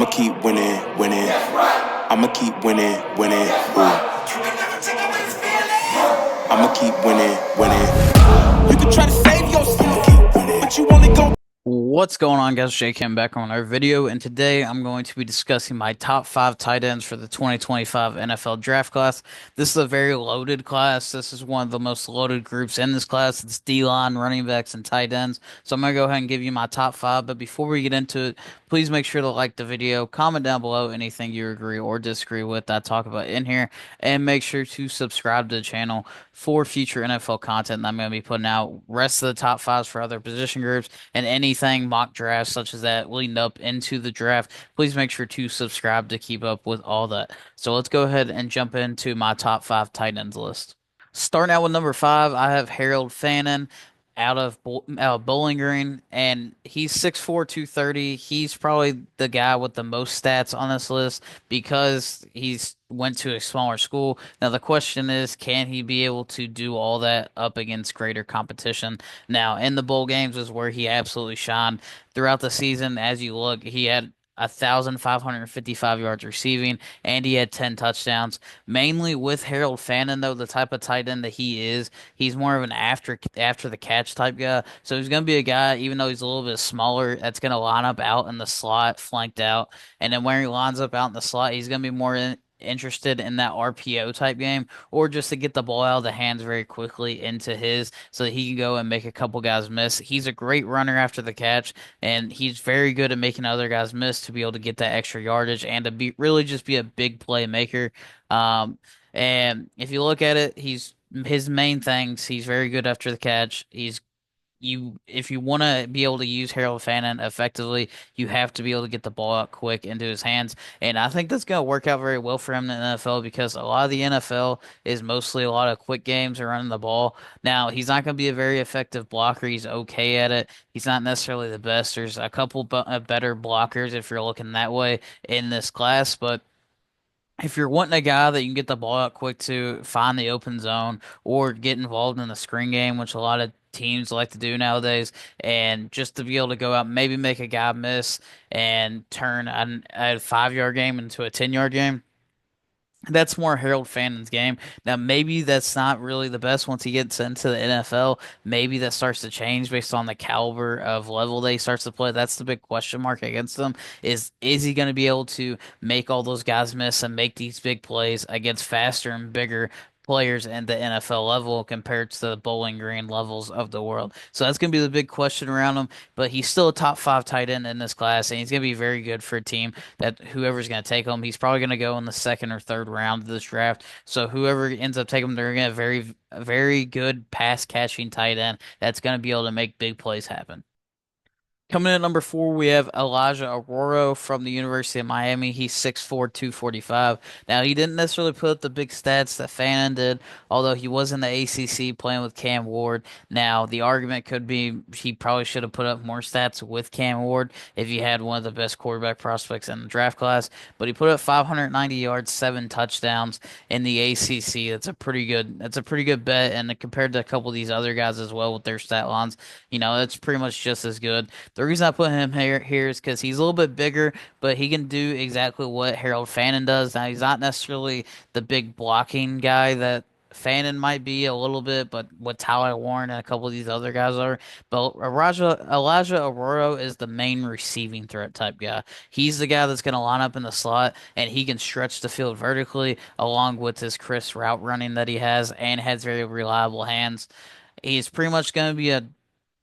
I'ma keep winning, winning. I'ma keep winning, winning. I'ma keep winning, winning. You can try to save yourself, but you only go. What's going on, guys? Jake Kim back on our video, and today I'm going to be discussing my top five tight ends for the 2025 NFL draft class. This is a very loaded class. This is one of the most loaded groups in this class. It's D-line, running backs, and tight ends. So I'm going to go ahead and give you my top five. But before we get into it, please make sure to like the video, comment down below anything you agree or disagree with that I talk about in here, and make sure to subscribe to the channel for future NFL content that I'm going to be putting out. Rest of the top fives for other position groups and anything mock drafts such as that leading up into the draft, please make sure to subscribe to keep up with all that. So let's go ahead and jump into my top five tight ends list. Starting out with number five, I have Harold Fannin out of Bowling Green, and he's 6'4", 230. He's probably the guy with the most stats on this list because he's went to a smaller school. Now the question is, can he be able to do all that up against greater competition? Now in the bowl games is where he absolutely shined throughout the season. As you look, he had 1,555 yards receiving, and he had 10 touchdowns. Mainly with Harold Fannin, though, the type of tight end that he is, he's more of an after the catch type guy. So he's going to be a guy, even though he's a little bit smaller, that's going to line up out in the slot, flanked out. And then when he lines up out in the slot, he's going to be more interested in that RPO type game, or just to get the ball out of the hands very quickly into his so that he can go and make a couple guys miss. He's a great runner after the catch, and he's very good at making other guys miss to be able to get that extra yardage and to be really just be a big playmaker. Um, and if you look at it, he's his main things. He's very good after the catch. He's you if you want to be able to use Harold Fannin effectively, you have to be able to get the ball out quick into his hands. And I think that's going to work out very well for him in the NFL because a lot of the NFL is mostly a lot of quick games or running the ball. Now, he's not going to be a very effective blocker. He's okay at it. He's not necessarily the best. There's a couple better blockers if you're looking that way in this class, but if you're wanting a guy that you can get the ball out quick to, find the open zone, or get involved in the screen game, which a lot of teams like to do nowadays, and just to be able to go out and maybe make a guy miss and turn a 5 yard game into a 10 yard game. That's more Harold Fannin's game. Now, maybe that's not really the best once he gets into the NFL. Maybe that starts to change based on the caliber of level that he starts to play. That's the big question mark against him. Is he going to be able to make all those guys miss and make these big plays against faster and bigger players in the NFL level compared to the Bowling Green levels of the world? So that's going to be the big question around him. But he's still a top five tight end in this class, and he's going to be very good for a team that whoever's going to take him, he's probably going to go in the second or third round of this draft. So whoever ends up taking him, they're going to have very good pass catching tight end that's going to be able to make big plays happen. Coming in at number four, we have Elijah Arroyo from the University of Miami. He's 6'4", 245. Now, he didn't necessarily put up the big stats that Fannin did, although he was in the ACC playing with Cam Ward. Now, the argument could be he probably should have put up more stats with Cam Ward if he had one of the best quarterback prospects in the draft class. But he put up 590 yards, 7 touchdowns in the ACC. That's a pretty good bet, and compared to a couple of these other guys as well with their stat lines, that's pretty much just as good. The reason I put him here is because he's a little bit bigger, but he can do exactly what Harold Fannin does. Now, he's not necessarily the big blocking guy that Fannin might be a little bit, but what Tyler Warren and a couple of these other guys are. But Elijah Arroyo is the main receiving threat type guy. He's the guy that's going to line up in the slot, and he can stretch the field vertically along with his crisp route running that he has and has very reliable hands. He's pretty much going to be a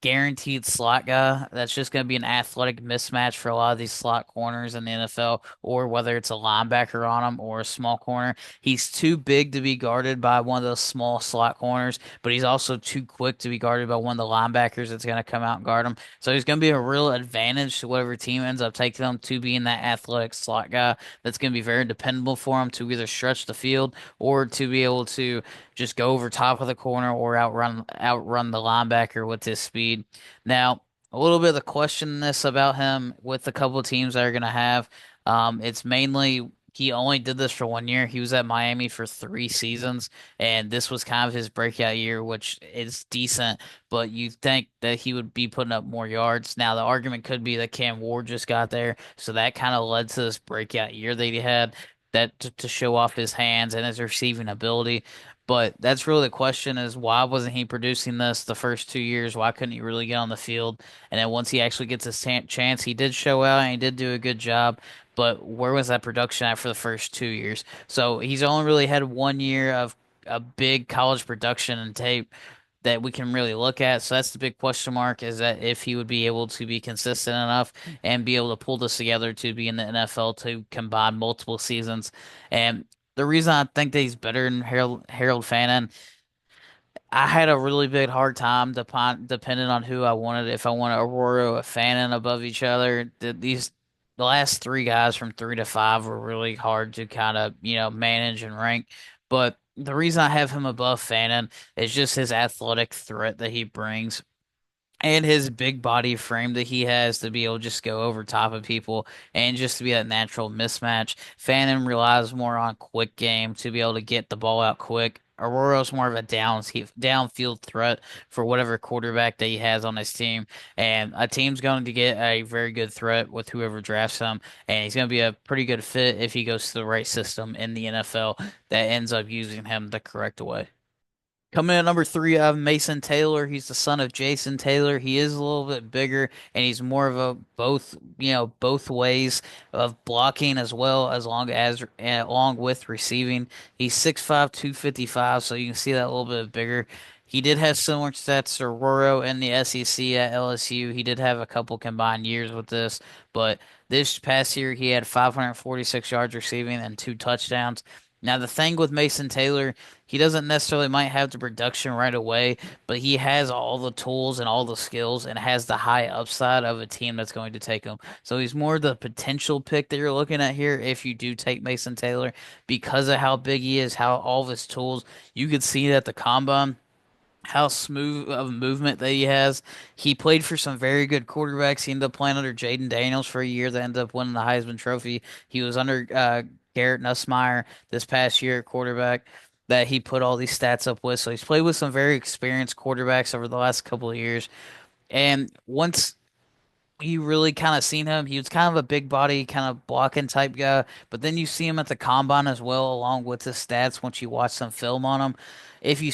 guaranteed slot guy. That's just going to be an athletic mismatch for a lot of these slot corners in the NFL, or whether it's a linebacker on him or a small corner. He's too big to be guarded by one of those small slot corners, but he's also too quick to be guarded by one of the linebackers that's going to come out and guard him. So he's going to be a real advantage to whatever team ends up taking him to being that athletic slot guy that's going to be very dependable for him to either stretch the field or to be able to just go over top of the corner or outrun the linebacker with his speed. Now, a little bit of the questionness about him with a couple of teams that are going to have, it's mainly he only did this for 1 year. He was at Miami for 3 seasons, and this was kind of his breakout year, which is decent, but you think that he would be putting up more yards. Now, the argument could be that Cam Ward just got there, so that kind of led to this breakout year that he had, that to show off his hands and his receiving ability. But that's really the question, is why wasn't he producing this the first 2 years? Why couldn't he really get on the field? And then once he actually gets his chance, he did show out and he did do a good job. But where was that production at for the first 2 years? So he's only really had 1 year of a big college production and tape that we can really look at. So that's the big question mark, is that if he would be able to be consistent enough and be able to pull this together to be in the NFL to combine multiple seasons. And the reason I think that he's better than Harold Fannin, I had a really big hard time depending on who I wanted. If I wanted Aurora or Fannin above each other, the last three guys from 3 to 5 were really hard to kind of manage and rank. But the reason I have him above Fannin is just his athletic threat that he brings and his big body frame that he has to be able to just go over top of people and just to be that natural mismatch. Fannin relies more on quick game to be able to get the ball out quick. Aurora's more of a downfield threat for whatever quarterback that he has on his team. And a team's going to get a very good threat with whoever drafts him. And he's going to be a pretty good fit if he goes to the right system in the NFL that ends up using him the correct way. Coming in at number three, I have Mason Taylor. He's the son of Jason Taylor. He is a little bit bigger, and he's more of a both ways of blocking as well as along with receiving. He's 6'5", 255, so you can see that a little bit bigger. He did have similar stats to Roro in the SEC at LSU. He did have a couple combined years with this, but this past year he had 546 yards receiving and 2 touchdowns. Now, the thing with Mason Taylor, he doesn't necessarily might have the production right away, but he has all the tools and all the skills and has the high upside of a team that's going to take him. So he's more the potential pick that you're looking at here if you do take Mason Taylor, because of how big he is, how all of his tools. You could see that the combine, how smooth of movement that he has. He played for some very good quarterbacks. He ended up playing under Jaden Daniels for a year that ended up winning the Heisman Trophy. He was under Garrett Nussmeier this past year at quarterback that he put all these stats up with. So he's played with some very experienced quarterbacks over the last couple of years. And once you really kind of seen him. He was kind of a big body, kind of blocking type guy, but then you see him at the combine as well, along with his stats once you watch some film on him. If you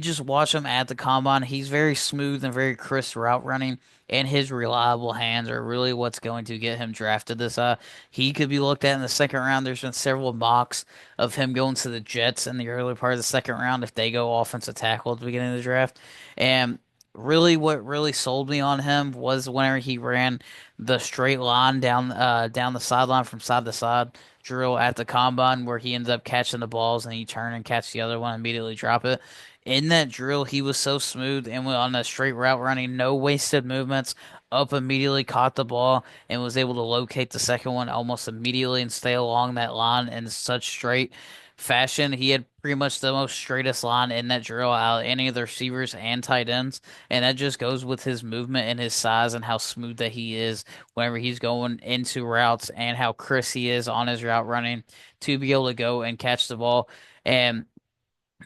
just watch him at the combine, he's very smooth and very crisp route running, and his reliable hands are really what's going to get him drafted this high. He could be looked at in the second round. There's been several mocks of him going to the Jets in the early part of the second round if they go offensive tackle at the beginning of the draft. And really, what really sold me on him was whenever he ran the straight line down the sideline from side to side drill at the combine, where he ends up catching the balls and he turn and catch the other one, immediately drop it. In that drill, he was so smooth and went on a straight route running, no wasted movements. Up immediately caught the ball and was able to locate the second one almost immediately and stay along that line in such straight fashion. He had pretty much the most straightest line in that drill out of any of the receivers and tight ends. And that just goes with his movement and his size and how smooth that he is whenever he's going into routes, and how crisp he is on his route running to be able to go and catch the ball. And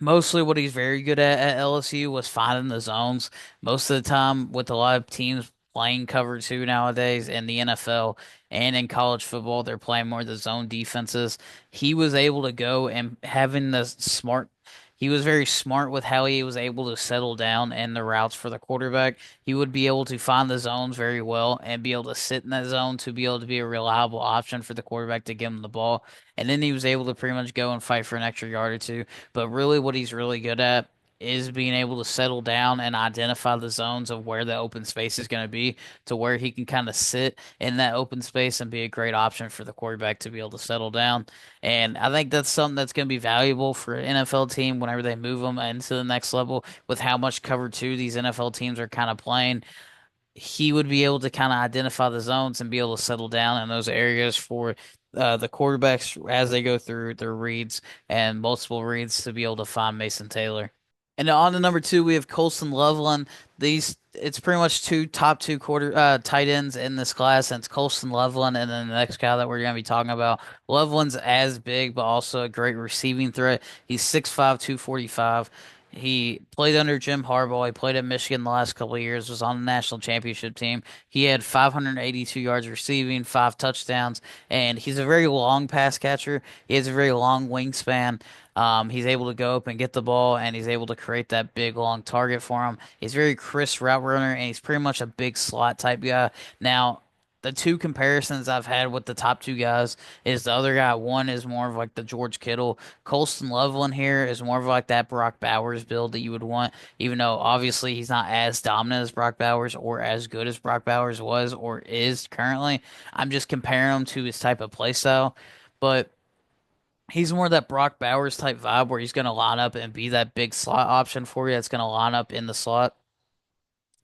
mostly what he's very good at LSU was finding the zones. Most of the time, with a lot of teams playing cover two nowadays in the NFL and in college football, they're playing more the zone defenses. He was able to go and having the smart. He was very smart with how he was able to settle down in the routes for the quarterback. He would be able to find the zones very well and be able to sit in that zone to be able to be a reliable option for the quarterback to give him the ball. And then he was able to pretty much go and fight for an extra yard or two. But really, what he's really good at is being able to settle down and identify the zones of where the open space is going to be, to where he can kind of sit in that open space and be a great option for the quarterback to be able to settle down. And I think that's something that's going to be valuable for an NFL team whenever they move them into the next level, with how much cover two these NFL teams are kind of playing. He would be able to kind of identify the zones and be able to settle down in those areas for the quarterbacks as they go through their reads and multiple reads to be able to find Mason Taylor. And on to number two, we have Colston Loveland. It's pretty much top two quarter tight ends in this class, and it's Colston Loveland, and then the next guy that we're gonna be talking about. Loveland's as big, but also a great receiving threat. He's 6'5", 245. He played under Jim Harbaugh. He played at Michigan the last couple of years, was on the national championship team. He had 582 yards receiving, 5 touchdowns, and he's a very long pass catcher. He has a very long wingspan. He's able to go up and get the ball, and he's able to create that big long target for him. He's very crisp route runner, and he's pretty much a big slot type guy. Now, the two comparisons I've had with the top two guys is the other guy. One is more of like the George Kittle. Colston Loveland here is more of like that Brock Bowers build that you would want, even though obviously he's not as dominant as Brock Bowers or as good as Brock Bowers was or is currently. I'm just comparing him to his type of play style. But he's more that Brock Bowers type vibe where he's going to line up and be that big slot option for you. That's going to line up in the slot.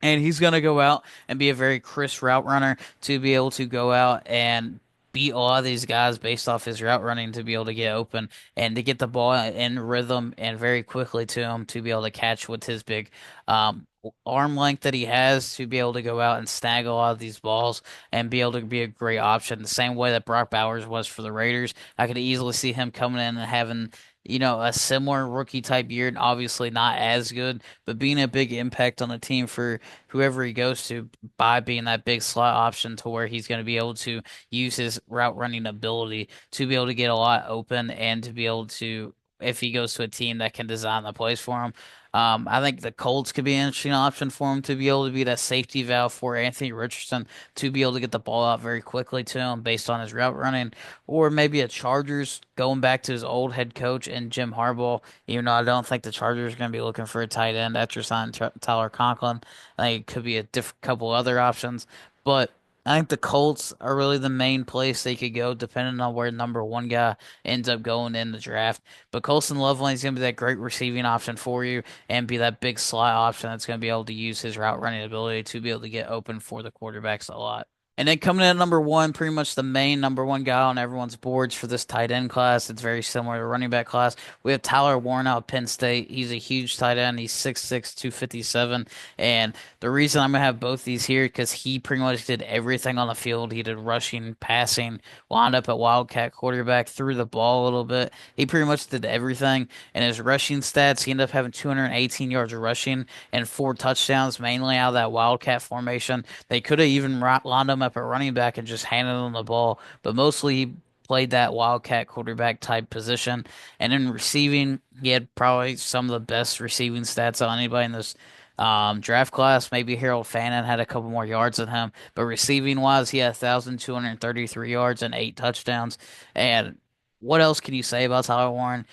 And he's going to go out and be a very crisp route runner to be able to go out and beat a lot of these guys based off his route running to be able to get open and to get the ball in rhythm and very quickly to him to be able to catch with his big um, arm length that he has to be able to go out and snag a lot of these balls and be able to be a great option. The same way that Brock Bowers was for the Raiders. I could easily see him coming in and having a similar rookie type year, and obviously not as good, but being a big impact on the team for whoever he goes to by being that big slot option to where he's going to be able to use his route running ability to be able to get a lot open and to be able to, if he goes to a team that can design the plays for him. I think the Colts could be an interesting option for him to be able to be that safety valve for Anthony Richardson to be able to get the ball out very quickly to him based on his route running, or maybe a Chargers going back to his old head coach and Jim Harbaugh. Even though I don't think the Chargers are going to be looking for a tight end after signing Tyler Conklin, I think it could be a different couple other options, but I think the Colts are really the main place they could go, depending on where number one guy ends up going in the draft. But Colston Loveland is going to be that great receiving option for you and be that big slot option that's going to be able to use his route running ability to be able to get open for the quarterbacks a lot. And then coming in at number one, pretty much the main number one guy on everyone's boards for this tight end class. It's very similar to running back class. We have Tyler Warren out of Penn State. He's a huge tight end. He's 6'6", 257. And the reason I'm going to have both these here because he pretty much did everything on the field. He did rushing, passing, wound up at Wildcat quarterback, threw the ball a little bit. He pretty much did everything. And his rushing stats, he ended up having 218 yards of rushing and 4 touchdowns, mainly out of that Wildcat formation. They could have even lined him up at running back and just handed him the ball, but mostly he played that Wildcat quarterback type position. And in receiving, he had probably some of the best receiving stats on anybody in this draft class. Maybe Harold Fannin had a couple more yards than him, but receiving wise, he had 1,233 yards and 8 touchdowns. And what else can you say about Tyler Warren?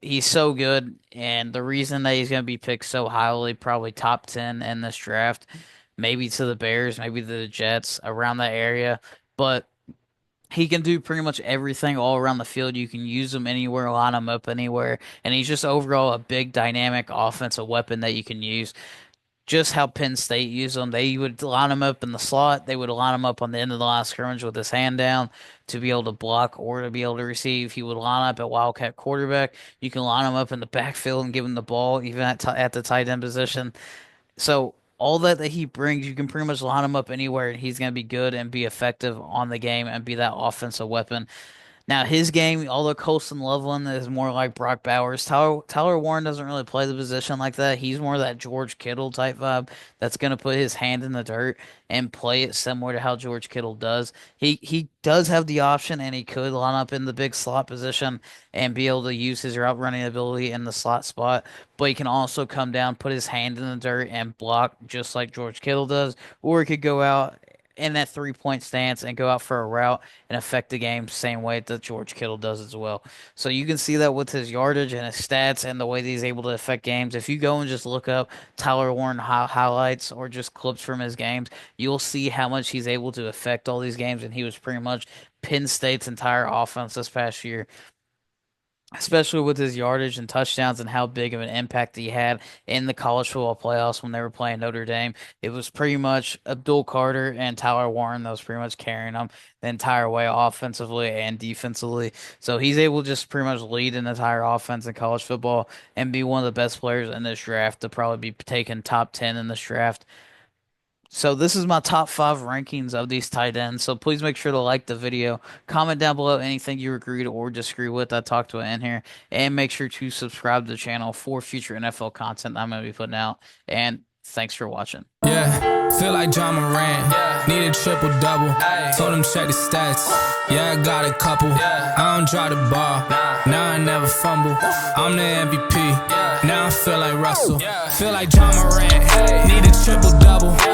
He's so good, and the reason that he's going to be picked so highly, probably top 10 in this draft, maybe to the Bears, maybe to the Jets, around that area. But he can do pretty much everything all around the field. You can use him anywhere, line him up anywhere, and he's just overall a big dynamic offensive weapon that you can use. Just how Penn State used them, they would line him up in the slot. They would line him up on the end of the line of scrimmage with his hand down to be able to block or to be able to receive. He would line up at Wildcat quarterback. You can line him up in the backfield and give him the ball, even at the tight end position. So all that he brings, you can pretty much line him up anywhere, and he's going to be good and be effective on the game and be that offensive weapon. Now his game, although Colston Loveland is more like Brock Bowers, Tyler Warren doesn't really play the position like that. He's more that George Kittle type vibe that's going to put his hand in the dirt and play it similar to how George Kittle does. He does have the option, and he could line up in the big slot position and be able to use his route running ability in the slot spot. But he can also come down, put his hand in the dirt, and block just like George Kittle does. Or he could go out in that 3-point stance and go out for a route and affect the game same way that George Kittle does as well. So you can see that with his yardage and his stats and the way that he's able to affect games. If you go and just look up Tyler Warren highlights or just clips from his games, you'll see how much he's able to affect all these games. And he was pretty much Penn State's entire offense this past year. especially with his yardage and touchdowns and how big of an impact he had in the college football playoffs when they were playing Notre Dame. It was pretty much Abdul Carter and Tyler Warren that was pretty much carrying them the entire way offensively and defensively. So he's able to just pretty much lead an entire offense in college football and be one of the best players in this draft to probably be taken top 10 in this draft. So this is my top five rankings of these tight ends. So please make sure to like the video, comment down below anything you agreed or disagree with I talked to in here, and make sure to subscribe to the channel for future NFL content I'm going to be putting out. And thanks for watching. Yeah, feel like John Morant. Need a triple double. Told him check the stats. Yeah, I got a couple. I don't drop the ball. Now I never fumble. I'm the MVP. Now I feel like Russell. Feel like John Morant. Need a triple double.